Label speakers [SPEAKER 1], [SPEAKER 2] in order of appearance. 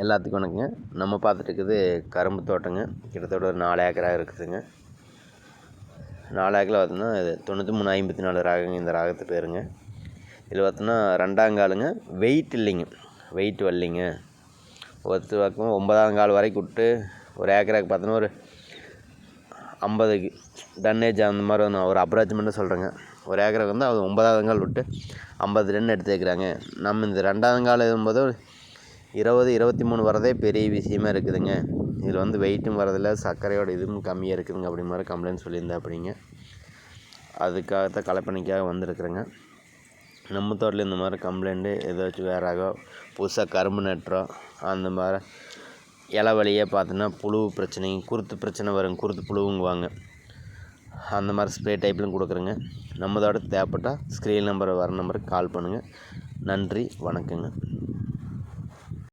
[SPEAKER 1] எல்லாத்துக்கும் வணக்கங்க. நம்ம பார்த்துட்டு இருக்குது கரும்பு தோட்டங்க. கிட்டத்தட்ட ஒரு 4 ஏக்கரா இருக்குதுங்க. 4 ஏக்கரில் பார்த்தோம்னா இது 9354 ராகங்க. இந்த ராகத்து பேருங்க. இதில் பார்த்தோம்னா 2ஆங்காலுங்க. வெயிட் இல்லைங்க, வெயிட் வரலைங்க. ஒருத்தர் பக்கம் 9ஆங்கால் வரைக்கும் விட்டு ஒரு ஏக்கராக்கு பார்த்தோன்னா ஒரு 50 டன்னேஜ் அந்த மாதிரி வந்து ஒரு அப்ராச்மெண்ட்டாக சொல்கிறேங்க. ஒரு ஏக்கருக்கு வந்து அது 9ஆங்கால் விட்டு 50 டன் எடுத்துக்கிறாங்க. நம்ம இந்த 2ஆங்கால் இருக்கும்போது 20-23 வரதே பெரிய விஷயமா இருக்குதுங்க. இதில் வந்து வெயிட்டும் வரதில்லை, சர்க்கரையோட இதுவும் கம்மியாக இருக்குதுங்க அப்படி மாதிரி கம்ப்ளைண்ட் சொல்லியிருந்தா அப்படிங்க. அதுக்காகத்தான் கலப்பணிக்காக வந்திருக்குறேங்க. நம்ம தோட்டத்தில் இந்த மாதிரி கம்ப்ளைண்ட்டு ஏதாச்சும் வேறாக புதுசாக கரும்பு நட்டுறோம் அந்த மாதிரி இலை வழியே பார்த்தோன்னா புழு பிரச்சனைங்க, குருத்து பிரச்சனை வரும், குருத்து புழுங்குவாங்க. அந்த மாதிரி ஸ்ப்ரே டைப்லையும் கொடுக்குறேங்க. நம்ம தோட்டத்துக்கு தேவைப்பட்டால் ஸ்க்ரீன் நம்பர் வர நம்பருக்கு கால் பண்ணுங்கள். நன்றி, வணக்கங்க.